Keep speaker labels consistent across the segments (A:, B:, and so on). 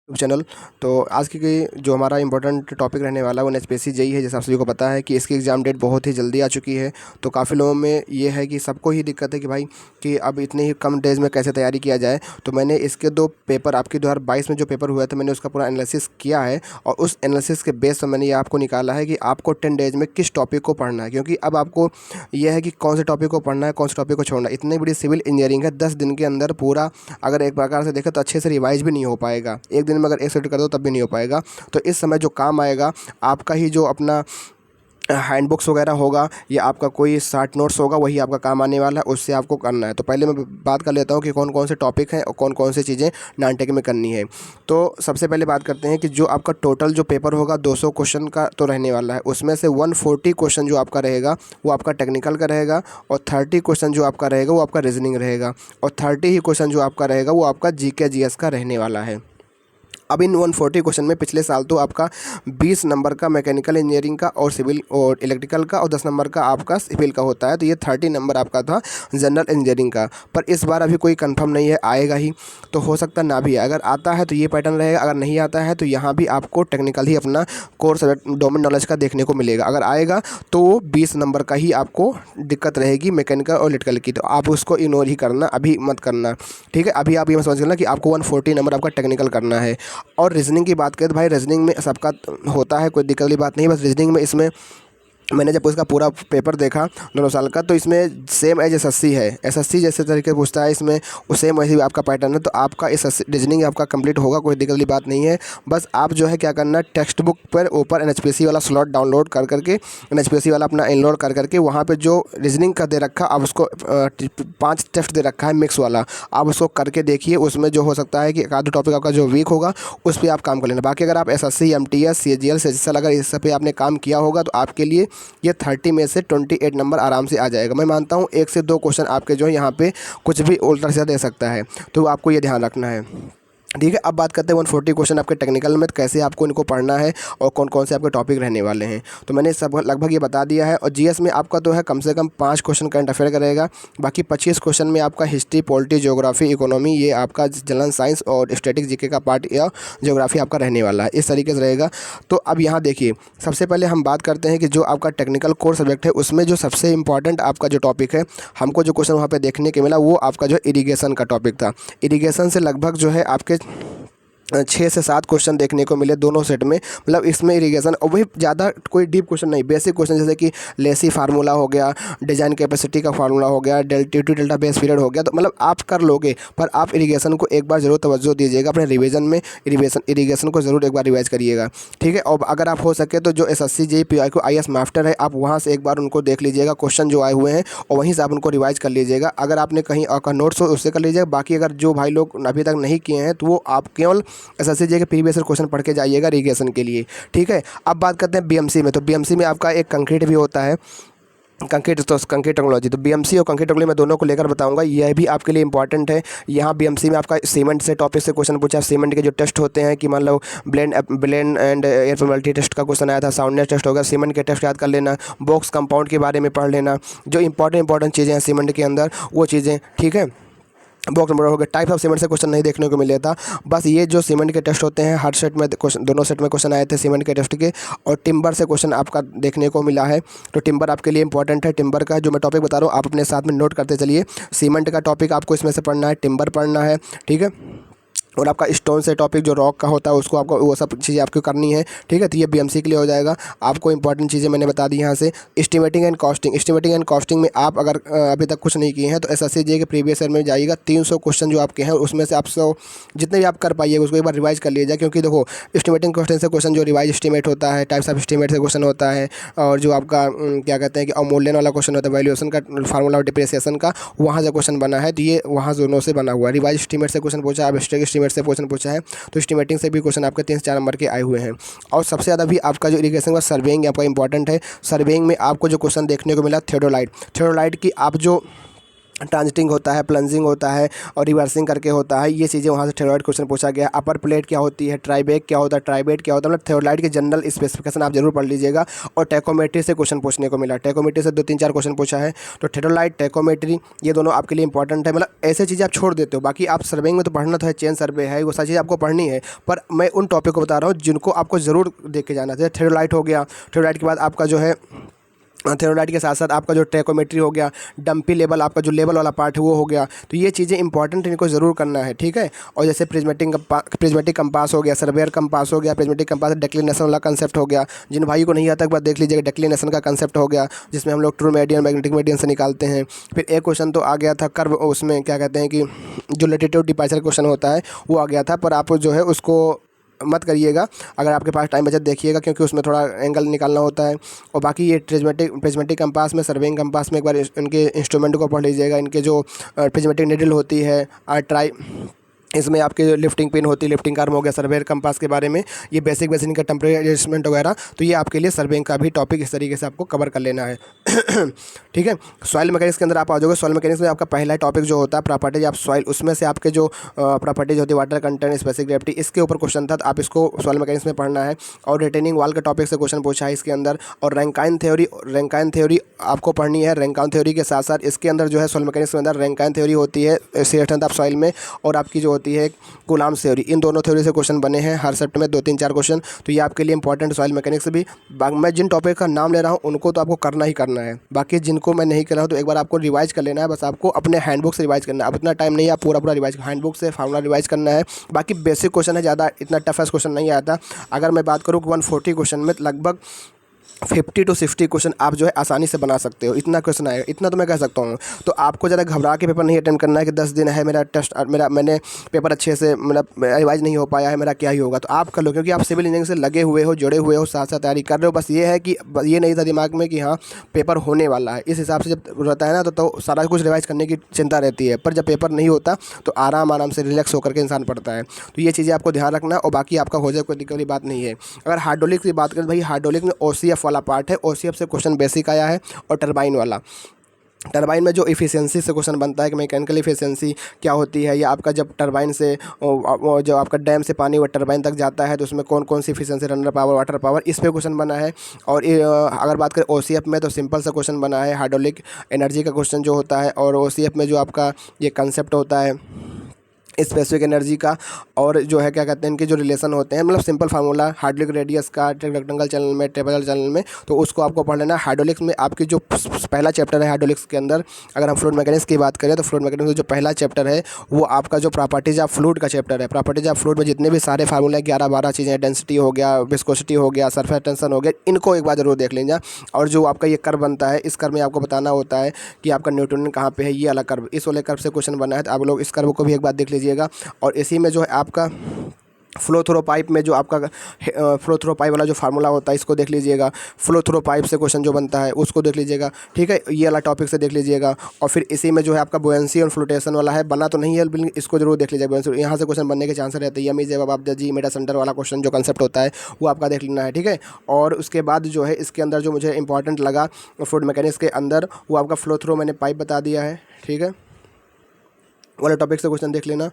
A: YouTube channel. तो आज की जो हमारा इंपॉर्टेंट टॉपिक रहने वाला है वो एनएचपीसी जेईई है। जैसे आप सभी को पता है कि इसकी एग्ज़ाम डेट बहुत ही जल्दी आ चुकी है। तो काफ़ी लोगों में ये है कि सबको ही दिक्कत है कि भाई कि अब इतने ही कम डेज़ में कैसे तैयारी किया जाए। तो मैंने इसके दो पेपर आपकी 2022 में जो पेपर हुआ था मैंने उसका पूरा एनालिसिस किया है और उस एनालिसिस के बेस पर मैंने ये आपको निकाला है कि आपको 10 डेज़ में किस टॉपिक को पढ़ना है। क्योंकि अब आपको ये है कि कौन से टॉपिक को पढ़ना है, कौन से टॉपिक को छोड़ना है। इतनी बड़ी सिविल इंजीनियरिंग है, 10 दिन के अंदर पूरा अगर एक प्रकार से देखें तो अच्छे से रिवाइज भी नहीं हो पाएगा। एक दिन में अगर एक सेट कर दो तब भी नहीं हो पाएगा। तो इस समय जो काम आएगा आपका ही जो अपना हैंडबुक्स वगैरह होगा या आपका कोई शार्ट नोट्स होगा वही आपका काम आने वाला है, उससे आपको करना है। तो पहले मैं बात कर लेता हूँ कि कौन कौन से टॉपिक हैं और कौन कौन सी चीज़ें नॉन टेक में करनी है। तो सबसे पहले बात करते हैं कि जो आपका टोटल जो पेपर होगा 200 क्वेश्चन का तो रहने वाला है। उसमें से 140 क्वेश्चन जो आपका रहेगा वो आपका टेक्निकल का रहेगा और 30 क्वेश्चन जो आपका रहेगा वो आपका रीजनिंग रहेगा और 30 ही क्वेश्चन जो आपका रहेगा वो आपका जीके जीएस का रहने वाला है। अब इन 140 क्वेश्चन में पिछले साल तो आपका 20 नंबर का मैकेनिकल इंजीनियरिंग का और सिविल और इलेक्ट्रिकल का और 10 नंबर का आपका सिविल का होता है। तो ये 30 नंबर आपका था जनरल इंजीनियरिंग का। पर इस बार अभी कोई कंफर्म नहीं है, आएगा ही तो हो सकता ना भी आए। अगर आता है तो ये पैटर्न रहेगा, अगर नहीं आता है तो यहाँ भी आपको टेक्निकल ही अपना कोर्स डोमेन नॉलेज का देखने को मिलेगा। अगर आएगा तो 20 नंबर का ही आपको दिक्कत रहेगी मैकेनिकल और इलेक्ट्रिकल की। तो आप उसको इग्नोर ही करना, अभी मत करना, ठीक है। अभी आप ये समझ लेना कि आपको 140 नंबर आपका टेक्निकल करना है। और रीजनिंग की बात करें तो भाई रीजनिंग में सबका होता है, कोई दिक्कत वाली बात नहीं। बस रीजनिंग में इसमें मैंने जब उसका पूरा पेपर देखा 2 साल का तो इसमें सेम एज एसएससी है। एसएससी जैसे तरीके से पूछता है इसमें वो सेम वैसे भी आपका पैटर्न है। तो आपका इस रीजनिंग आपका कंप्लीट होगा, कोई दिक्कत वाली बात नहीं है। बस आप जो है क्या करना है, टेक्स्ट बुक पर ऊपर एनएचपीसी वाला स्लॉट डाउनलोड कर करके एनएचपीसी वाला अपना इनलोड कर करके वहाँ पे जो रीजनिंग का दे रखा आप उसको 5 टेस्ट दे रखा है मिक्स वाला, आप उसको करके देखिए। उसमें जो हो सकता है कि एक आध टॉपिक आपका जो वीक होगा उस पर आप काम कर लेना। बाकी अगर आप एसएससी एमटीएस सीजीएल सीजीएल अगर इस सब पे आपने काम किया होगा तो आपके लिए ये 30 में से 28 नंबर आराम से आ जाएगा। मैं मानता हूँ 1 से 2 क्वेश्चन आपके जो है यहाँ पे कुछ भी उल्टा सीधा दे सकता है, तो आपको ये ध्यान रखना है, ठीक है। अब बात करते हैं 140 क्वेश्चन आपके टेक्निकल में, तो कैसे आपको इनको पढ़ना है और कौन कौन से आपके टॉपिक रहने वाले हैं। तो मैंने सब लगभग ये बता दिया है। और जीएस में आपका तो है कम से कम 5 क्वेश्चन करंट अफेयर का रहेगा। बाकी 25 क्वेश्चन में आपका हिस्ट्री, पॉलिटी, ज्योग्राफी, इकोनॉमी, ये आपका जनरल साइंस और स्टैटिक जीके का पार्ट या ज्योग्राफी आपका रहने वाला है। इस तरीके से रहेगा। तो अब यहाँ देखिए, सबसे पहले हम बात करते हैं कि जो आपका टेक्निकल कोर सब्जेक्ट है उसमें जो सबसे इंपॉर्टेंट आपका जो टॉपिक है, हमको जो क्वेश्चन वहाँ पर देखने के मिला वो आपका जो इरीगेशन का टॉपिक था। इरीगेशन से लगभग जो है आपके 6 से 7 क्वेश्चन देखने को मिले दोनों सेट में। मतलब इसमें इरीगेशन और वही ज़्यादा कोई डीप क्वेश्चन नहीं, बेसिक क्वेश्चन जैसे कि लेसी फार्मूला हो गया, डिजाइन कैपेसिटी का फार्मूला हो गया, डेल्टा बेस पीरियड हो गया। तो मतलब आप कर लोगे, पर आप इरीगेशन को एक बार ज़रूर तवज्जो दीजिएगा अपने रिवीजन में। इरीगेशन को ज़रूर एक बार रिवाइज करिएगा, ठीक है। और अगर आप हो सके तो जो SSC JEE PIQ IAS master है आप वहाँ से एक बार उनको देख लीजिएगा, क्वेश्चन जो आए हुए हैं और वहीं से आप उनको रिवाइज कर लीजिएगा। अगर आपने कहीं आपका नोट्स हो उससे कर लीजिएगा। बाकी अगर जो भाई लोग अभी तक नहीं किए हैं तो वो आप केवल एसएससी जेईई के प्रीवियस क्वेश्चन पढ़ के जाइएगा इरीगेशन के लिए, ठीक है। अब बात करते हैं बीएमसी में। तो बीएमसी में आपका एक कंक्रीट भी होता है, कंक्रीट टेक्नोलॉजी। तो बीएमसी और कंक्रीट टेक्नोलॉजी मैं दोनों को लेकर बताऊंगा, यह भी आपके लिए इंपॉर्टेंट है। यहाँ बीएमसी में आपका सीमेंट से टॉपिक से क्वेश्चन पूछा। सीमेंट के जो टेस्ट होते हैं कि मान लो blend and air formality test का क्वेश्चन आया था, साउंडनेस टेस्ट होगा, सीमेंट के टेस्ट याद कर लेना, बॉक्स कंपाउंड के बारे में पढ़ लेना, जो इंपॉर्टेंट चीज़ें हैं सीमेंट के अंदर वो चीज़ें, ठीक है। बॉक्स नंबर हो गया। टाइप ऑफ सीमेंट से क्वेश्चन नहीं देखने को मिला था। बस ये जो सीमेंट के टेस्ट होते हैं हर सेट में क्वेश्चन, दोनों सेट में क्वेश्चन आए थे सीमेंट के टेस्ट के। और टिम्बर से क्वेश्चन आपका देखने को मिला है, तो टिम्बर आपके लिए इंपॉर्टेंट है। टिम्बर का जो मैं टॉपिक बता रहा हूँ आप अपने साथ में नोट करते चलिए। सीमेंट का टॉपिक आपको इसमें से पढ़ना है, टिम्बर पढ़ना है, ठीक है। और आपका स्टोन से टॉपिक जो रॉक का होता है उसको आपको वो सब चीज़ें आपको करनी है, ठीक है। तो ये बीएमसी के लिए हो जाएगा। आपको इंपॉर्टेंट चीज़ें मैंने बता दी यहाँ से। एस्टिमेटिंग एंड कॉस्टिंग में आप अगर अभी तक कुछ नहीं किए हैं तो एसएससी जेईई के प्रीवियस ईयर में जाइएगा। 300 क्वेश्चन जो आपके हैं उसमें से आप 100 जितने भी आप कर पाइएगा उसको एक बार रिवाइज कर लीजिए। क्योंकि देखो एस्टिमेटिंग कॉस्टिंग से क्वेश्चन जो रिवाइज एस्टिमेट होता है, टाइप्स ऑफ एस्टिमेट से क्वेश्चन होता है, और जो आपका क्या कहते हैं कि अवमूल्यन वाला क्वेश्चन होता है, वैल्यूएशन का फार्मूला और डिप्रिसिएशन का, वहाँ से क्वेश्चन बना है। तो ये वहाँ दोनों से बना हुआ है। रिवाइज एस्टिमेट से क्वेश्चन पूछा है, एब्स्ट्रैक्ट एस्टिमेट से क्वेश्चन पूछा है, तो एस्टिमेटिंग से भी क्वेश्चन आपके 3 से 4 नंबर के आए हुए हैं। और सबसे ज़्यादा भी आपका जो इरीगेशन का सर्वेइंग आपका इंपॉर्टेंट है। सर्वेइंग में आपको जो क्वेश्चन देखने को मिला थियोडोलाइट की आप जो ट्रांजिटिंग होता है, प्लंजिंग होता है और रिवर्सिंग करके होता है। ये चीज़ें वहाँ से थ्योराइड क्वेश्चन पूछा गया। अपर प्लेट क्या होती है, ट्राइबेक क्या होता है, ट्राइबेट क्या होता है, मतलब थ्योराइड के जनरल स्पेसिफिकेशन आप जरूर पढ़ लीजिएगा। और टेकोमेट्री से क्वेश्चन पूछने को मिला, टेकोमेट्री से 2-3-4 क्वेश्चन पूछा है। तो थ्योराइड, टेकोमेट्री ये दोनों आपके लिए इंपॉर्टेंट है। मतलब ऐसे चीज़ें आप छोड़ देते हो, बाकी आप सर्वेइंग में तो पढ़ना तो है, चेन सर्वे है, वो सारी चीज़ें आपको पढ़नी है। पर मैं उन टॉपिक को बता रहा हूँ जिनको आपको ज़रूर देख के जाना चाहिए। थ्योराइड हो गया, थ्योराइड के बाद आपका जो है थ्योराइड के साथ साथ आपका जो ट्रैकोमेट्री हो गया, डंपी लेवल, आपका जो लेवल वाला पार्ट है वो हो गया। तो ये चीज़ें इंपॉर्टेंट, इनको ज़रूर करना है, ठीक है। और जैसे प्रिज्मेटिक कंपास हो गया, सर्वेयर कंपास हो गया, प्रिज्मेटिक कंपास डेक्लिनेशन वाला कंसेप्ट हो गया। जिन भाई को नहीं आता एक बार देख लीजिएगा, डेक्लिनेशन का कंसेप्ट हो गया, जिसमें हम लोग ट्रू मेडियन, मैग्नेटिक मेडियन से निकालते हैं। फिर एक क्वेश्चन तो आ गया था कर्व, उसमें क्या कहते हैं कि जो लेटिट्यूड डिपार्चर क्वेश्चन होता है वो आ गया था, पर आप जो है उसको मत करिएगा, अगर आपके पास टाइम बचत देखिएगा, क्योंकि उसमें थोड़ा एंगल निकालना होता है। और बाकी ये प्रिज्मेटिक कंपास में, सर्वेइंग कंपास में एक बार इनके इंस्ट्रूमेंट को पढ़ लीजिएगा। इनके जो प्रिज्मेटिक निडल होती है, इसमें आपके लिफ्टिंग पिन होती है, लिफ्टिंग आर्म हो गया, सर्वेयर कंपास के बारे में, ये बेसिक इनका टेम्परेचर एडजस्टमेंट वगैरह। तो ये आपके लिए सर्वेइंग का भी टॉपिक इस तरीके से आपको कवर कर लेना है। ठीक है। सॉइल मैकेनिक्स के अंदर आप आ जाओगे। सॉइल मैकेनिक्स में आपका पहला टॉपिक जो होता है प्रॉपर्टीज ऑफ सॉइल, उसमें से आपके जो प्रॉपर्टीज होती है वाटर कंटेंट, स्पेसिफिक ग्रेविटी, इसके ऊपर क्वेश्चन था, तो आप इसको सॉइल मैकेनिक्स में पढ़ना है। और रिटेनिंग वॉल के टॉपिक से क्वेश्चन पूछा है इसके अंदर। और रैंकाइन थ्योरी आपको पढ़नी है। रैंकाइन थ्योरी के साथ साथ इसके अंदर जो है सॉइल मैकेनिक्स के अंदर रैंकाइन थ्योरी होती है स्ट्रेंथ ऑफ सॉइल में, और आपकी जो होती है कूलाम्ब थ्योरी। इन दोनों थ्योरी से क्वेश्चन बने हैं हर सेट में 2-3-4 क्वेश्चन। तो ये आपके लिए इंपॉर्टेंट सॉइल मैकेनिक्स भी। मैं जिन टॉपिक का नाम ले रहा हूँ उनको तो आपको करना ही करना है, बाकी जिनको मैं नहीं कर रहा हूँ तो एक बार आपको रिवाइज कर लेना है। बस आपको अपने हैंडबुक से रिवाइज करना है। अब इतना टाइम नहीं है, आप पूरा रिवाइज हैंडबुक से फार्मूला रिवाइज करना है। बाकी बेसिक क्वेश्चन है, ज़्यादा इतना टफेस्ट क्वेश्चन नहीं आता। अगर मैं बात करूँ 140 क्वेश्चन में लगभग 50 to 60 क्वेश्चन आप जो है आसानी से बना सकते हो। इतना क्वेश्चन आएगा, इतना तो मैं कह सकता हूँ। तो आपको ज़्यादा घबरा के पेपर नहीं अटेम्प्ट करना है कि 10 दिन है मेरा टेस्ट, मैंने पेपर अच्छे से मतलब रिवाइज नहीं हो पाया है, मेरा क्या ही होगा। तो आप कर लो, क्योंकि आप सिविल इंजीनियरिंग से लगे हुए हो, जुड़े हुए हो, साथ साथ तैयारी कर रहे हो। बस ये है कि ये नहीं था दिमाग में कि हाँ पेपर होने वाला है। इस हिसाब से जब रहता है ना तो सारा कुछ रिवाइज करने की चिंता रहती है। पर जब पेपर नहीं होता तो आराम से रिलैक्स होकर के इंसान पढ़ता है। तो ये चीज़ें आपको ध्यान रखना, और बाकी आपका हो जाए, कोई दिक्कत वाली बात नहीं है। अगर हाइड्रोलिक की बात करें, भाई हाइड्रोलिक में OCF वाला पार्ट है, OCF से क्वेश्चन बेसिक आया है। और टरबाइन वाला, टरबाइन में जो इफ़िशियंसी से क्वेश्चन बनता है कि मैकेनिकल इफ़िशियंसी क्या होती है, या आपका जब टरबाइन से जो आपका डैम से पानी वो टरबाइन तक जाता है तो उसमें कौन कौन सी efficiency, runner power, water power, इस पे क्वेश्चन बना है। और अगर बात करें OCF में तो सिंपल सा क्वेश्चन बना है, हाइड्रोलिक एनर्जी का क्वेश्चन जो होता है। और OCF में जो आपका ये कंसेप्ट होता है स्पेसिफिक एनर्जी का, और जो है क्या कहते हैं इनके जो रिलेशन होते हैं, मतलब सिंपल फार्मूला हाइड्रोलिक रेडियस का रेक्टेंगल चैनल में, ट्रेपेजॉइडल चैनल में, तो उसको आपको पढ़ लेना। हाइड्रोलिक्स में आपकी जो पहला चैप्टर है हाइड्रोलिक्स के अंदर, अगर हम फ्लूइड मैकेनिक्स की बात करें तो फ्लूइड मैकेनिक्स में जो पहला चैप्टर है वो आपका जो प्रॉपर्टीज ऑफ फ्लूइड का चैप्टर है। प्रॉपर्टीज ऑफ फ्लूइड में जितने भी सारे फार्मूले 11-12 चीज़ें, डेंसिटी हो गया, विस्कोसिटी हो गया, सरफेस टेंशन हो गया, इनको एक बार जरूर देख लीजिए। और जो आपका ये कर्व बनता है, इस कर्व में आपको बताना होता है कि आपका न्यूटन कहाँ पे है, ये वाला कर्व, इस वाले कर्व से क्वेश्चन बना है। तो आप लोग इस कर्व को भी एक बार देख लीजिएगा। और इसी में जो है आपका फ्लो थ्रो पाइप में जो आपका फ्लो थ्रो पाइप वाला जो फार्मूला होता है, इसको देख लीजिएगा। फ्लो थ्रो पाइप से क्वेश्चन जो बनता है उसको देख लीजिएगा, ठीक है, ये वाला टॉपिक से देख लीजिएगा। और फिर इसी में जो है आपका बुएंसी और फ्लोटेशन वाला है, बना तो नहीं है लेकिन इसको जरूर देख लीजिएगा। बुएंसी यहाँ से क्वेश्चन बनने के चांस रहते हैं। यमी जवाब आप जी मेटा सेंटर वाला क्वेश्चन जो कंसेप्ट होता है वो आपका देख लेना है, ठीक है। और उसके बाद जो है इसके अंदर जो मुझे इंपॉर्टेंट लगा फ्लूइड मैकेनिक्स के अंदर, वो आपका फ्लो थ्रो मैंने पाइप बता दिया है, ठीक है, वाले टॉपिक से क्वेश्चन देख लेना।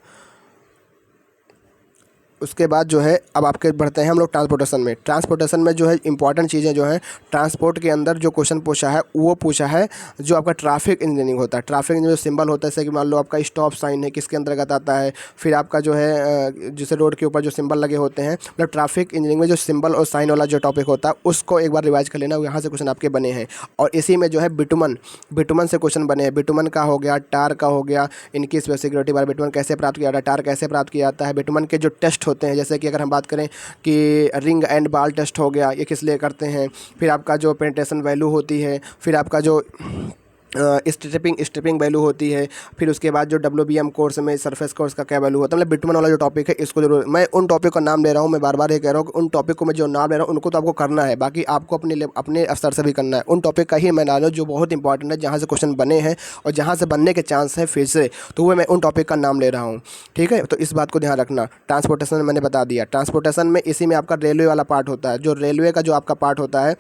A: उसके बाद जो है अब आपके बढ़ते हैं हम लोग ट्रांसपोर्टेशन में। ट्रांसपोर्टेशन में जो है इंपॉर्टेंट चीज़ें जो हैं ट्रांसपोर्ट के अंदर जो क्वेश्चन पूछा है वो पूछा है जो आपका ट्रैफिक इंजीनियरिंग होता है। ट्रैफिक इंजीनियरिंग जो सिंबल होता है, जैसे कि मान लो आपका स्टॉप साइन है, किसके अंतर्गत आता है। फिर आपका जो है जैसे रोड के ऊपर जो सिंबल लगे होते हैं, मतलब ट्रैफिक इंजीनियरिंग में जो सिंबल और साइन वाला जो टॉपिक होता है उसको एक बार रिवाइज कर लेना, यहाँ से क्वेश्चन आपके बने हैं। और इसी में जो है बिटुमन से क्वेश्चन बने हैं। बिटुमन का हो गया, टार का हो गया, इनकी स्पेसिफिक बार बिटुमन कैसे प्राप्त किया जाता है, टार कैसे प्राप्त किया जाता है। बिटुमन के जो टेस्ट होते हैं, जैसे कि अगर हम बात करें कि रिंग एंड बाल टेस्ट हो गया, ये किस लिए करते हैं। फिर आपका जो पेनिट्रेशन वैल्यू होती है, फिर आपका जो स्ट्रिपिंग वैल्यू होती है, फिर उसके बाद जो WBM कोर्स में सरफेस कोर्स का क्या वैल्यू होता है। मतलब बिटुमन वाला जो टॉपिक है इसको जरूर, मैं उन टॉपिक का नाम ले रहा हूँ, मैं बार बार ये कह रहा हूँ कि उन टॉपिक को मैं जो नाम ले रहा हूँ उनको तो आपको करना है, बाकी आपको अपने स्तर से भी करना है। उन टॉपिक का ही मैं ना लूँ जो बहुत इंपॉर्टेंट है, जहाँ से क्वेश्चन बने हैं और जहाँ से बनने के चांस हैं फिर से, तो वो मैं उन टॉपिक का नाम ले रहा हूँ, ठीक है। तो इस बात को ध्यान रखना। ट्रांसपोर्टेशन मैंने बता दिया। ट्रांसपोर्टेशन में इसी में आपका रेलवे वाला पार्ट होता है, जो रेलवे का जो आपका पार्ट होता है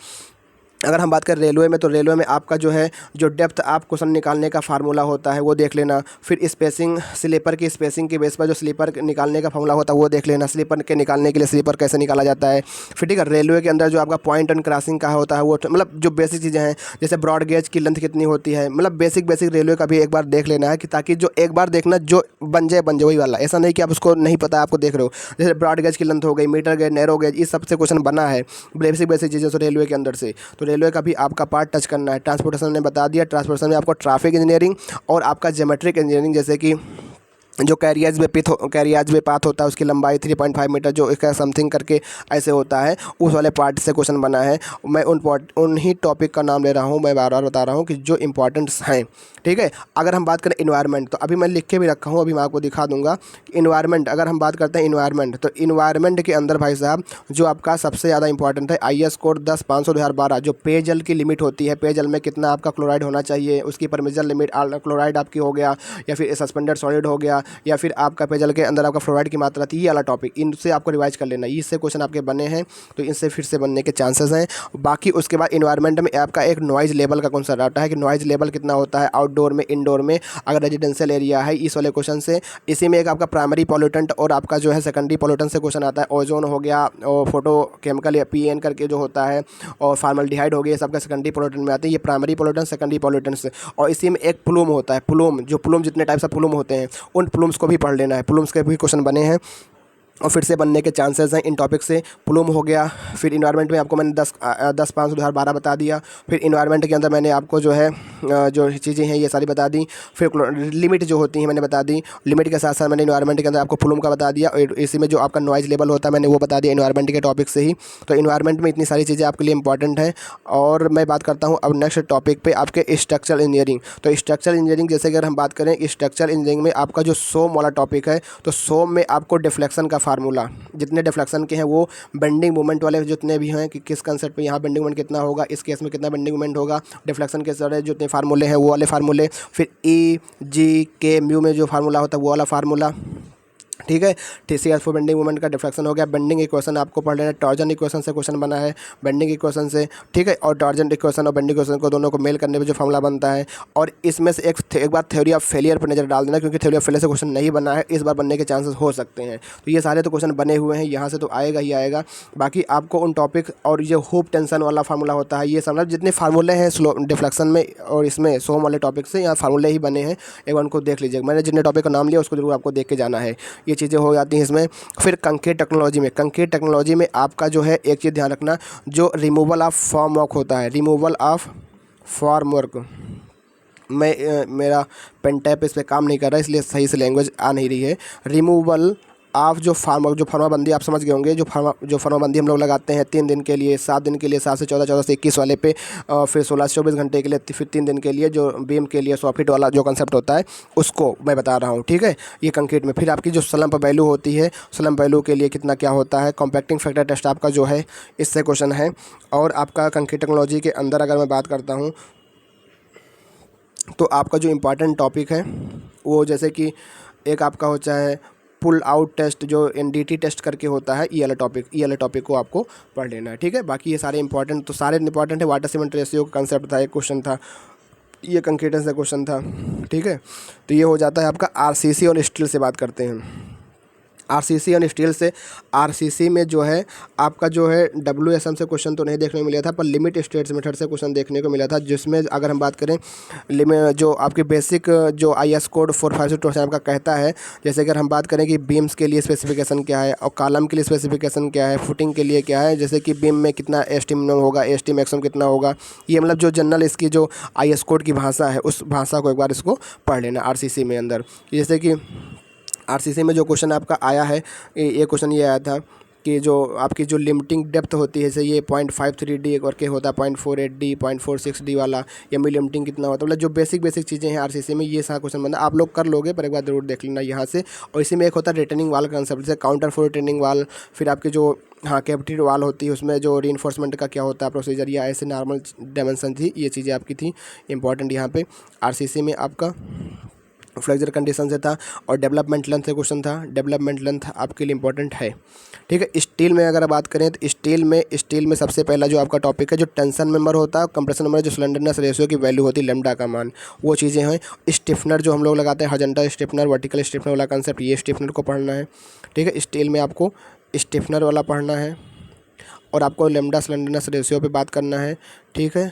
A: अगर हम बात करें रेलवे में, तो रेलवे में आपका जो है जो डेप्थ आप क्वेश्चन निकालने का फार्मूला होता है वो देख लेना। फिर स्पेसिंग, स्लीपर की स्पेसिंग के बेस पर जो स्लीपर निकालने का फार्मूला होता है वो देख लेना। स्लीपर के निकालने के लिए स्लीपर कैसे निकाला जाता है। फिर ठीक है, रेलवे के अंदर जो आपका पॉइंट एंड क्रॉसिंग का होता है वो मतलब जो बेसिक चीज़ें हैं, जैसे ब्रॉड गेज की लेंथ कितनी होती है, मतलब बेसिक बेसिक रेलवे का भी एक बार देख लेना है, कि ताकि जो एक बार देखना जो बन जाए वही वाला। ऐसा नहीं कि आप उसको नहीं पता आपको देख रहे हो। जैसे ब्रॉड गेज की लेंथ हो गई, मीटर गेज, नैरो गेज, इस सबसे क्वेश्चन बना है बेसिक बेसिक चीज़ें से रेलवे के अंदर से। तो रेलवे का भी आपका पार्ट टच करना है। ट्रांसपोर्टेशन ने बता दिया, ट्रांसपोर्टेशन में आपको ट्रैफिक इंजीनियरिंग और आपका ज्योमेट्रिक इंजीनियरिंग, जैसे कि जो कैरियाज वे पाथ होता है उसकी लंबाई 3.5 मीटर जो इसका समथिंग करके ऐसे होता है, उस वाले पार्ट से क्वेश्चन बना है। मैं उन्हीं टॉपिक का नाम ले रहा हूँ, मैं बार बार बता रहा हूँ कि जो इंपॉर्टेंट्स हैं। ठीक है, अगर हम बात करें इन्वायरमेंट, तो अभी मैं लिख के भी रखा हूँ, अभी मैं आपको दिखा दूंगा। इन्वायरमेंट, अगर हम बात करते हैं इन्वायरमेंट, तो इन्वायरमेंट के अंदर भाई साहब जो आपका सबसे ज़्यादा इंपॉर्टेंट है IS कोड 10-500-2012, जो पेयजल की लिमिट होती है, पेयजल में कितना आपका क्लोराइड होना चाहिए, उसकी परमिशन लिमिट, क्लोराइड आपकी हो गया, या फिर सस्पेंडेड सॉलिड हो गया, या फिर आपका पेयजल के अंदर आपका फ्लोराइड की मात्रा थी, ये वाला टॉपिक, इनसे आपको रिवाइज कर लेना। इससे क्वेश्चन आपके बने हैं तो इनसे फिर से बनने के चांसेस हैं। बाकी उसके बाद इन्वायरमेंट में आपका एक नॉइज़ लेवल का कॉन्सेप्ट आता है कि नॉइज़ लेवल कितना होता है आउटडोर में, इंडोर में, अगर रेजिडेंशियल एरिया है, इस वाले क्वेश्चन से। इसी में एक आपका प्राइमरी पॉल्यूटेंट और आपका जो है सेकेंडरी पॉल्यूटेंट से क्वेश्चन आता है। ओजोन हो गया और फोटो केमिकल या PN करके जो होता है, और फॉर्मल्डिहाइड हो गया, ये सबका सेकेंडरी पॉल्यूटेंट में आते हैं। ये प्राइमरी पॉल्यूटेंट, सेकेंडरी पॉल्यूटेंट्स। और इसी में एक प्लूम होता है, प्लूम जितने टाइप्स ऑफ प्लूम होते हैं उन प्लूम्स को भी पढ़ लेना है। प्लूम्स के भी क्वेश्चन बने हैं और फिर से बनने के चांसेस हैं इन टॉपिक से। प्लूम हो गया, फिर इन्वायरमेंट में आपको मैंने 10-5-2012 बता दिया। फिर इन्वायरमेंट के अंदर मैंने आपको जो है जो चीज़ें हैं ये सारी बता दी। फिर लिमिट जो होती हैं मैंने बता दी। लिमिट के साथ साथ मैंने इन्वायरमेंट के अंदर आपको प्लूम का बता दिया, और इसी में जो आपका नॉइज़ लेवल होता है मैंने वो बता दिया इन्वायरमेंट के टॉपिक से ही। तो इन्वायरमेंट में इतनी सारी चीज़ें आपके लिए इंपॉर्टेंट हैं। और मैं बात करता हूँ अब नेक्स्ट टॉपिक पे, आपके स्ट्रक्चरल इंजीनियरिंग। तो स्ट्रक्चरल इंजीनियरिंग जैसे अगर हम बात करें, स्ट्रक्चरल इंजीनियरिंग में आपका जो सोम वाला टॉपिक है, तो सोम में आपको डिफ्लेक्शन का फार्मूला, जितने डिफ्लेक्शन के हैं वो बेंडिंग मोमेंट वाले जितने भी हैं, कि किस कंसेप्ट पे यहाँ बेंडिंग मोमेंट कितना होगा, इस केस में कितना बेंडिंग मोमेंट होगा, डिफ्लेक्शन के सारे जितने फार्मूले हैं वो वाले फार्मूले। फिर E-G-K म्यू में जो फार्मूला होता है वो वाला फार्मूला। ठीक है, TCS4 बेंडिंग मोमेंट का डिफ्लेक्शन हो गया। बेंडिंग इक्वेशन आपको पढ़ लेना, टॉर्जन इक्वेशन से क्वेश्चन बना है, बेंडिंग इक्वेशन से। ठीक है, और टॉर्जन इक्वेशन और बेंडिंग इक्वेशन को दोनों को मेल करने पे जो फॉर्मूला बनता है। और इसमें से एक बार थ्योरी ऑफ फेलियर पर नज़र डाल देना, क्योंकि थ्योरी ऑफ फेलियर से क्वेश्चन नहीं बना है, इस बार बनने के चांसेस हो सकते हैं। तो ये सारे तो क्वेश्चन बने हुए हैं, यहाँ से तो आएगा ही आएगा। बाकी आपको उन टॉपिक और ये हुप टेंशन वाला फार्मूला होता है, ये सब जितने फार्मूले हैं स्लो डिफ्लेक्शन में और इसमें सोम वाले टॉपिक से यहाँ फार्मूले ही बने हैं, एक बार उनको देख लीजिएगा। मैंने जितने टॉपिक का नाम लिया उसको जरूर आपको देख के जाना है, ये चीज़ें हो जाती हैं इसमें। फिर कंक्रीट टेक्नोलॉजी में आपका जो है एक चीज़ ध्यान रखना, जो रिमूवल ऑफ फॉर्म वर्क होता है, रिमूवल ऑफ फॉर्म वर्क। मेरा पेन टैप इस पर काम नहीं कर रहा है, इसलिए सही से लैंग्वेज आ नहीं रही है। रिमूवल आप जो फॉर्माबंदी आप समझ गए होंगे, जो फॉर्माबंदी हम लोग लगाते हैं 3 दिन के लिए, 7 दिन के लिए, 7 से 14, 14 से 21 वाले पे, फिर 16 से 24 घंटे के लिए, फिर 3 दिन के लिए जो बीम के लिए 100 फीट वाला जो कंसेप्ट होता है उसको मैं बता रहा हूँ। ठीक है, ये कंक्रीट में। फिर आपकी जो स्लम्प वैल्यू होती है, स्लम्प वैल्यू के लिए कितना क्या होता है, कॉम्पैक्टिंग फैक्टर टेस्ट आपका जो है इससे क्वेश्चन है। और आपका कंक्रीट टेक्नोलॉजी के अंदर अगर मैं बात करता हूँ तो आपका जो इम्पॉर्टेंट टॉपिक है वो, जैसे कि एक आपका होता है पुल आउट टेस्ट, जो NDT टेस्ट करके होता है, ये वाला टॉपिक को आपको पढ़ लेना है। ठीक है, बाकी ये सारे इंपॉर्टेंट है। वाटर सीमेंट रेशियो का कंसेप्ट था, एक क्वेश्चन था, ये कंक्रीटेंस का क्वेश्चन था। ठीक है, तो ये हो जाता है आपका RCC और स्टील से बात करते हैं। RCC और स्टील से, RCC में जो है आपका जो है WSM से क्वेश्चन तो नहीं देखने को मिला था, पर लिमिट स्टेट्स मेथड से क्वेश्चन देखने को मिला था, जिसमें अगर हम बात करें जो आपकी बेसिक जो IS कोड 452 आपका कहता है, जैसे अगर हम बात करें कि बीम्स के लिए स्पेसिफिकेशन क्या है और कॉलम के लिए स्पेसिफिकेशन क्या है, फुटिंग के लिए क्या है, जैसे कि बीम में कितना ST मिनिमम होगा, ST मैक्सिमम कितना होगा, ये मतलब जो जनरल इसकी जो IS कोड की भाषा है उस भाषा को एक बार इसको पढ़ लेना RCC में अंदर। जैसे कि RCC में जो क्वेश्चन आपका आया है, ये क्वेश्चन ये आया था कि जो आपकी जो लिमिटिंग डेप्थ होती है, जैसे ये 0.53D करके होता है, 0.48D, 0.46D वाला, एम लिमिटिंग कितना होता है, मतलब जो बेसिक चीज़ें हैं RCC में, ये सारा क्वेश्चन बना आप लोग कर लोगे, पर एक बार जरूर देख लेना यहाँ से। और इसी में एक होता है रिटर्निंग वाल कंसेप्ट, जैसे काउंटर फॉर रिटर्निंग वाल, फिर आपके जो कैविटी वाल होती है उसमें जो रीइंफोर्समेंट का क्या होता है प्रोसीजर, या ऐसे नॉर्मल डायमेंशन थी, ये चीज़ें आपकी थी इंपॉर्टेंट यहाँ पे RCC में आपका। फ्लेक्चर कंडीशन से था, और डेवलपमेंट लेंथ से क्वेश्चन था। डेवलपमेंट लेंथ आपके लिए इंपॉर्टेंट है, ठीक है। स्टील में अगर बात करें तो स्टील में सबसे पहला जो आपका टॉपिक है, जो टेंशन मेंबर होता है, कंप्रेशन मेंबर, जो स्लेंडरनेस रेशियो की वैल्यू होती है लैम्डा का मान, वो चीज़ें हैं। स्टिफनर जो हम लोग लगाते हैं, हॉरिजॉन्टल स्टिफनर, वर्टिकल स्टिफनर वाला कंसेप्ट, ये स्टिफनर को पढ़ना है, ठीक है। स्टील में आपको स्टिफनर वाला पढ़ना है, और आपको लैम्डा स्लेंडरनेस रेशियो पे बात करना है, ठीक है।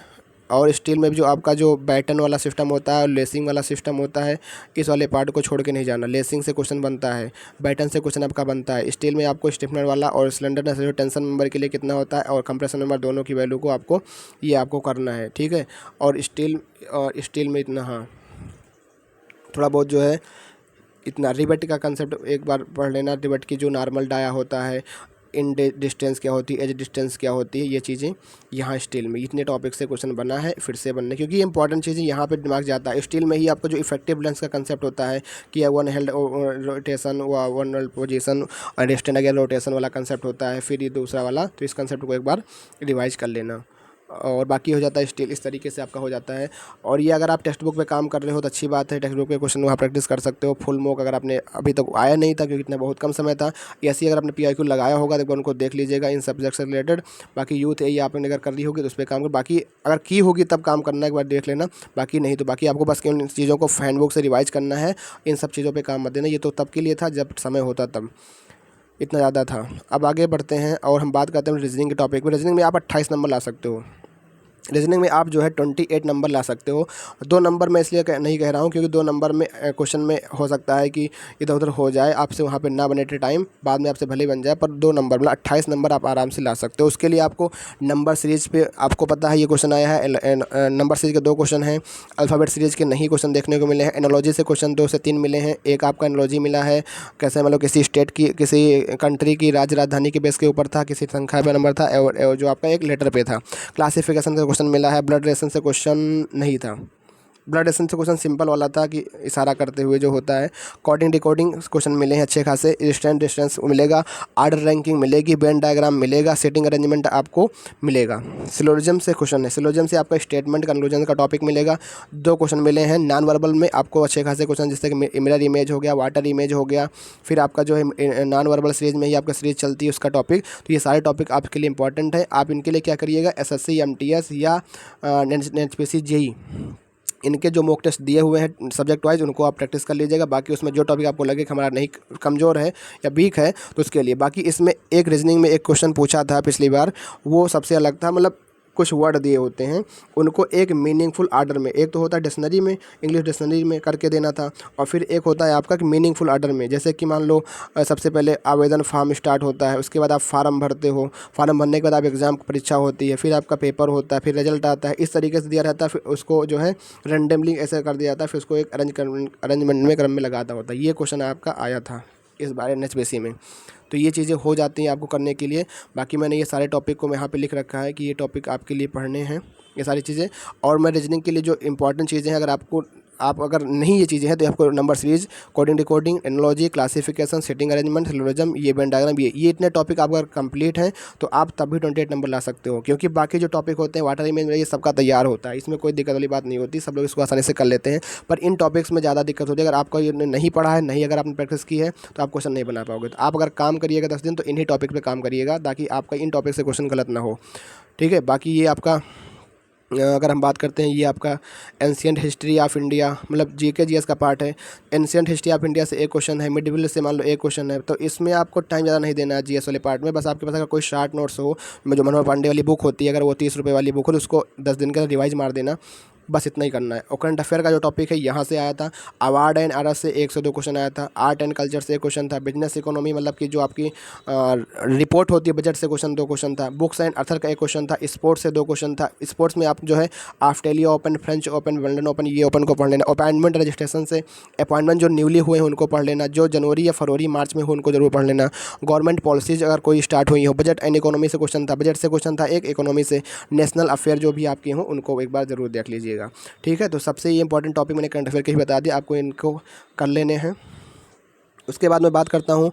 A: और स्टील में जो आपका जो बैटन वाला सिस्टम होता है और लेसिंग वाला सिस्टम होता है, इस वाले पार्ट को छोड़ के नहीं जाना। लेसिंग से क्वेश्चन बनता है, बैटन से क्वेश्चन आपका बनता है। स्टील में आपको स्टिफनर वाला और स्लेंडरनेस रेशियो टेंशन मेंबर के लिए कितना होता है, और कंप्रेशन मेंबर, दोनों की वैल्यू को आपको करना है, ठीक है। और स्टील में इतना, हाँ, थोड़ा बहुत जो है इतना। रिवेट का कंसेप्ट एक बार पढ़ लेना। रिवेट की जो नॉर्मल डाया होता है, इन डिस्टेंस क्या होती है, एज डिस्टेंस क्या होती है, ये चीज़ें यहाँ स्टील में इतने टॉपिक से क्वेश्चन बना है, फिर से बनने, क्योंकि ये इंपॉर्टेंट चीज़ें यहाँ पे दिमाग जाता है। स्टील में ही आपका जो इफेक्टिव लेंस का कंसेप्ट होता है कि one held rotation, one position, और स्टैंड अगेन रोटेशन वाला कंसेप्ट होता है। फिर ये दूसरा वाला, तो इस कंसेप्ट को एक बार रिवाइज कर लेना, और बाकी हो जाता है स्टील। इस तरीके से आपका हो जाता है। और ये अगर आप टेक्स्ट बुक पे काम कर रहे हो तो अच्छी बात है, टेक्स्ट बुक के क्वेश्चन वहाँ प्रैक्टिस कर सकते हो। फुल मॉक अगर आपने अभी तक आया नहीं था, क्योंकि इतना बहुत कम समय था, ऐसे ही अगर आपने PIQ लगाया होगा तो एक बार उनको देख लीजिएगा इन सब्जेक्ट से रिलेटेड। बाकी यूथ ये आपने अगर कर ली होगी तो उस पर काम कर, बाकी अगर की होगी तब काम करना, एक बार देख लेना। बाकी नहीं तो बाकी आपको बस केवल इन चीज़ों को हैंडबुक से रिवाइज करना है, इन सब चीज़ों पर काम मत देना। ये तो तब के लिए था जब समय होता तब इतना ज़्यादा था। अब आगे बढ़ते हैं और हम बात करते हैं रीजनिंग के टॉपिक में। रीजनिंग में आप 28 नंबर ला सकते हो। रीजनिंग में आप जो है 28 नंबर ला सकते हो। 2 नंबर मैं इसलिए नहीं कह रहा हूँ क्योंकि 2 नंबर में क्वेश्चन में हो सकता है कि इधर उधर हो जाए, आपसे वहाँ पे ना बने टाइम, बाद में आपसे भले ही बन जाए, पर 2 नंबर मतलब 28 नंबर आप आराम से ला सकते हो। उसके लिए आपको नंबर सीरीज पे आपको पता है ये क्वेश्चन आया है। नंबर सीरीज के 2 क्वेश्चन हैं। अल्फ़ाबेट सीरीज के नहीं क्वेश्चन देखने को मिले हैं। एनोलॉजी से क्वेश्चन 2 से 3 मिले हैं। एक आपका एनोलॉजी मिला है कैसे, मतलब किसी स्टेट की, किसी कंट्री की राजधानी के बेस के ऊपर था, किसी संख्या पे नंबर था, और जो आपका एक लेटर पे था। क्लासिफिकेशन का क्वेश्चन मिला है। ब्लड रेशन से क्वेश्चन नहीं था। ब्लड रेशन से क्वेश्चन सिंपल वाला था कि इशारा करते हुए जो होता है। कोडिंग डिकोडिंग क्वेश्चन मिले हैं अच्छे खासे। डिस्टेंस मिलेगा, आर्डर रैंकिंग मिलेगी, वेन डायग्राम मिलेगा, सेटिंग अरेंजमेंट आपको मिलेगा। सिलोजिज्म से क्वेश्चन है। सिलोजिज्म से आपका स्टेटमेंट कंक्लूजन का टॉपिक मिलेगा। 2 क्वेश्चन मिले हैं। नॉन वर्बल में आपको अच्छे खासे क्वेश्चन, जैसे कि मिरर इमेज हो गया, वाटर इमेज हो गया। फिर आपका जो है नॉन वर्बल सीरीज में ही आपका सीरीज चलती है उसका टॉपिक। तो ये सारे टॉपिक आपके लिए इंपॉर्टेंट है। आप इनके लिए क्या करिएगा, SSC MTS या NHPC JEE, इनके जो मॉक टेस्ट दिए हुए हैं सब्जेक्ट वाइज, उनको आप प्रैक्टिस कर लीजिएगा। बाकी उसमें जो टॉपिक आपको लगे कि हमारा नहीं कमज़ोर है या वीक है तो उसके लिए। बाकी इसमें एक रीजनिंग में एक क्वेश्चन पूछा था पिछली बार, वो सबसे अलग था। मतलब कुछ वर्ड दिए होते हैं, उनको एक मीनिंगफुल आर्डर में, एक तो होता है डिक्शनरी में, इंग्लिश डिक्शनरी में करके देना था, और फिर एक होता है आपका कि मीनिंगफुल आर्डर में। जैसे कि मान लो सबसे पहले आवेदन फॉर्म स्टार्ट होता है, उसके बाद आप फार्म भरते हो, फार्म भरने के बाद आप एग्ज़ाम परीक्षा होती है, फिर आपका पेपर होता है, फिर रिजल्ट आता है। इस तरीके से दिया रहता है। फिर उसको जो है रैंडमली ऐसे कर दिया जाता है, फिर उसको एक अरेंजमेंट में क्रम में लगाता होता है। ये क्वेश्चन आपका आया था इस बार NHPC में। तो ये चीज़ें हो जाती हैं आपको करने के लिए। बाकी मैंने ये सारे टॉपिक को मैं यहाँ पे लिख रखा है कि ये टॉपिक आपके लिए पढ़ने हैं, ये सारी चीज़ें। और मैं रीजनिंग के लिए जो इंपॉर्टेंट चीज़ें हैं, अगर आप अगर नहीं ये चीज़ें हैं तो आपको number series, coding decoding, analogy, classification, setting arrangement, syllogism, ये वेन डायग्राम, ये इतने टॉपिक आप अगर कंप्लीट हैं तो आप तब भी 28 नंबर ला सकते हो। क्योंकि बाकी जो टॉपिक होते हैं वाटर इमेज में, ये सबका तैयार होता है, इसमें कोई दिक्कत वाली बात नहीं होती, सब लोग इसको आसानी से कर लेते हैं। पर इन टॉपिक्स में ज़्यादा दिक्कत होती है। अगर आपका ये नहीं पढ़ा है, नहीं अगर आपने प्रैक्टिस की है, तो आप क्वेश्चन नहीं बना पाओगे। तो आप अगर काम करिएगा 10 दिन तो इन्हीं टॉपिक पर काम करिएगा, ताकि आपका इन टॉपिक से क्वेश्चन गलत ना हो, ठीक है। बाकी ये आपका अगर हम बात करते हैं, ये आपका एंशिएंट हिस्ट्री ऑफ इंडिया, मतलब GK GS का पार्ट है। एंशिएंट हिस्ट्री ऑफ इंडिया से एक क्वेश्चन है, मिडिवल से मान लो एक क्वेश्चन है। तो इसमें आपको टाइम ज़्यादा नहीं देना है GS वाले पार्ट में। बस आपके पास अगर कोई शॉर्ट नोट्स हो, जो मनोहर पांडे वाली बुक होती है, अगर वो 30 रुपये वाली बुक हो तो उसको 10 दिन का रिवाइज मार देना, बस इतना ही करना है। और करंट अफेयर का जो टॉपिक है यहाँ से आया था। अवार्ड एंड आर्ट से 1 से 2 क्वेश्चन आया था। आर्ट एंड कल्चर से 1 क्वेश्चन था। बिजनेस इकोनॉमी मतलब कि जो आपकी रिपोर्ट होती है बजट से क्वेश्चन 2 क्वेश्चन था। बुक्स एंड अर्थर का 1 क्वेश्चन था। स्पोर्ट्स से 2 क्वेश्चन था। स्पोर्ट्स में आप जो है Australia open, French open, Wimbledon open, ये ओपन को पढ़ लेना। अपॉइंटमेंट रजिस्ट्रेशन से अपॉइंटमेंट जो न्यूली हुए हैं उनको पढ़ लेना, जो जनवरी या फरवरी मार्च में हो उनको जरूर पढ़ लेना। गवर्नमेंट पॉलिसीज अगर कोई स्टार्ट हुई हो। बजट एंड इकोनॉमी से क्वेश्चन था। बजट से क्वेश्चन था एक, इकोनॉमी से। नेशनल अफेयर जो भी आपके हों उनको एक बार जरूर देख लीजिएगा, ठीक है। तो सबसे ये इंपॉर्टेंट टॉपिक मैंने करंट अफेयर के ही बता दिया, आपको इनको कर लेने हैं। उसके बाद मैं बात करता हूँ,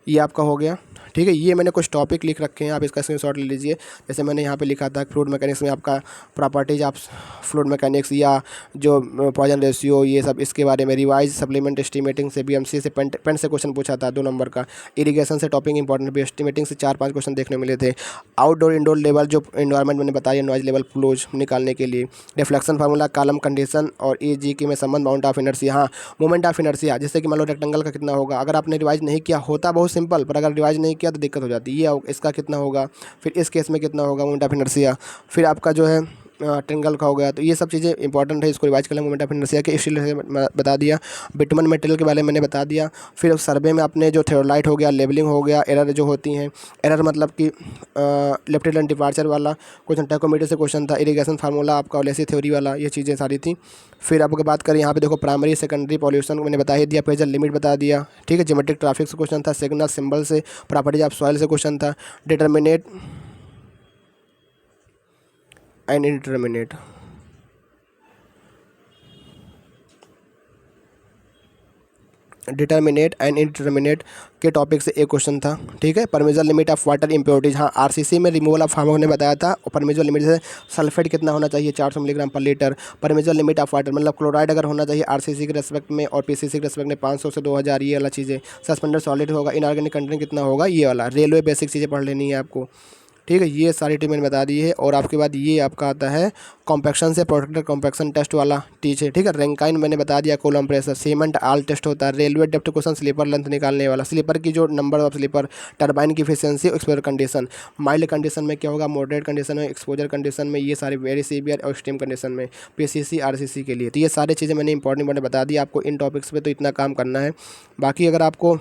A: ये आपका हो गया, ठीक। ठीक है। ये मैंने कुछ टॉपिक लिख रखे हैं, आप इसका स्क्रीनशॉट ले लीजिए। जैसे मैंने यहाँ पे लिखा था फ्लूइड मैकेनिक्स में आपका प्रॉपर्टीज ऑफ फ्लूइड मैकेनिक्स या जो पॉइजन रेशियो, ये सब इसके बारे में। रिवाइज सप्लीमेंट एस्टिमेटिंग से बीएमसी से पेंट से क्वेश्चन पूछा था 2 नंबर का। इरिगेशन से टॉपिक इंपॉर्टेंट भी, एस्टिमेटिंग से 4-5 क्वेश्चन देखने मिले थे। आउटडोर इंडोर लेवल जो इन्वायरमेंट मैंने बताया, नॉइज लेवल फ्लोज निकालने के लिए। रिफ्लेक्शन फार्मूला, कॉलम कंडीशन और ई की में संबंध, माउंट ऑफ इनर्शिया। हाँ, मोमेंट ऑफ इनर्शिया, जैसे कि मान लो रेक्टेंगल का कितना होगा, अगर आपने रिवाइज नहीं किया होता बहुत सिंपल, पर अगर रिवाइज नहीं किया तो दिक्कत हो जाती है। ये इसका कितना होगा, फिर इस केस में कितना होगा मोमेंट ऑफ इनर्शिया, फिर आपका जो है ट्रेंगल का हो गया। तो ये सब चीज़ें इंपॉर्टेंट है, इसको रिवाइज कर लें। मोमेंट ऑफ इनर्शिया के इसलिए बता दिया। बिटुमेन मटेरियल के बारे में मैंने बता दिया। फिर सर्वे में आपने जो थ्योरलाइट हो गया, लेबलिंग हो गया, एरर जो होती हैं, एरर मतलब कि लेफ्टिनेंट डिपार्चर वाला क्वेश्चन, टैकोमीटर से क्वेश्चन था। इरिगेशन फार्मूला आपका लेसी थ्योरी वाला, ये चीज़ें सारी थी। फिर आपको बात करें यहाँ पे देखो, प्राइमरी सेकेंडरी पॉल्यूशन मैंने बता ही दिया, प्रेशर लिमिट बता दिया, ठीक है। ज्योमेट्रिक ट्रैफिक से क्वेश्चन था, सिग्नल सिंबल से, प्रॉपर्टीज ऑफ सॉइल से क्वेश्चन था, determinate and indeterminate, determinate and indeterminate के टॉपिक से एक क्वेश्चन था, ठीक है। परमिजल लिमिट ऑफ वाटर इम्प्योरिटीज, हाँ आरसीसी में रिमूवल ऑफ हार्मोन ने बताया था। और परमिजल लिमिट से सल्फेट कितना होना चाहिए, 400 मिलीग्राम पर लीटर। परमिजल लिमिट ऑफ वाटर मतलब क्लोराइड अगर होना चाहिए आरसीसी के रेस्पेक्ट में और पीसीसी के रेस्पेक्ट में 500 से 2000, ये वाला चीज़ें। सस्पेंडेड सॉलिड होगा, इनऑर्गेनिक कंटेंट कितना होगा, ये वाला। रेलवे बेसिक चीज़ें पढ़ लेनी है आपको, ठीक है। ये सारी टीम मैंने बता दी है। और आपके बाद ये आपका आता है कॉम्पैक्शन से प्रोटेक्टर कॉम्पैक्शन टेस्ट वाला टीच है, ठीक है। रैंकाइन मैंने बता दिया, Coulomb pressure, cement all test होता है। Railway depth question, sleeper length निकालने वाला, स्लीपर की जो नंबर ऑफ स्लीपर, टरबाइन की efficiency, exposure condition. Mild condition में क्या होगा, मॉडरेट कंडीशन में, एक्सपोजर कंडीशन में, ये सारे वेरी सीवियर और एक्सट्रीम कंडीशन में, पीसीसी आरसीसी के लिए। तो ये सारी चीज़ें मैंने इंपॉर्टेंट बता दी आपको। इन टॉपिक्स पे तो इतना काम करना है। बाकी अगर आपको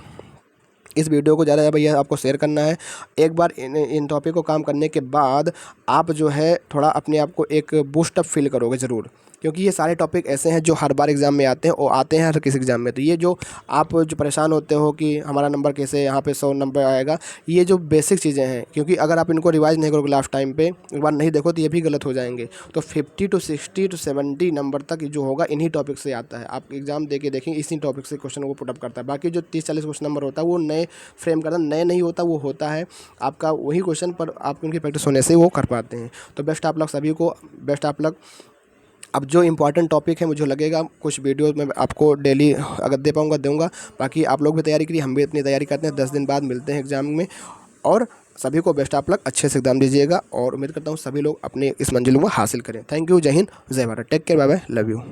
A: इस वीडियो को ज़्यादा भैया आपको शेयर करना है। एक बार इन टॉपिक को काम करने के बाद आप जो है थोड़ा अपने आप को एक बूस्टअप फील करोगे ज़रूर, क्योंकि ये सारे टॉपिक ऐसे हैं जो हर बार एग्ज़ाम में आते हैं और आते हैं हर किसी एग्ज़ाम में। तो ये जो आप जो परेशान होते हो कि हमारा नंबर कैसे यहाँ पे 100 नंबर आएगा, ये जो बेसिक चीज़ें हैं, क्योंकि अगर आप इनको रिवाइज नहीं करोगे लास्ट टाइम पे, एक बार नहीं देखो तो ये भी गलत हो जाएंगे। तो 50 to 60 to 70 नंबर तक जो होगा इन्हीं टॉपिक से आता है। आप एग्ज़ाम दे के देखेंगे, इसी टॉपिक से क्वेश्चन को पुटअप करता है। बाकी जो 30-40 क्वेश्चन नंबर होता है वो नए फ्रेम करता, नए नहीं होता, वो होता है आपका वही क्वेश्चन, पर आप उनकी प्रैक्टिस होने से वो कर पाते हैं। तो बेस्ट आप लोग सभी को, बेस्ट आप लोग। अब जो इम्पोर्टेंट टॉपिक है, मुझे लगेगा कुछ वीडियो में आपको डेली अगर दे पाऊँगा दूँगा। बाकी आप लोग भी तैयारी करिए, हम भी इतनी तैयारी करते हैं। 10 दिन बाद मिलते हैं एग्ज़ाम में। और सभी को बेस्ट आप लोग, अच्छे से एग्ज़ाम दीजिएगा और उम्मीद करता हूँ सभी लोग अपने इस मंजिलों को हासिल करें। थैंक यू, जय हिंद, जय Bharat, take care, bye bye, love you.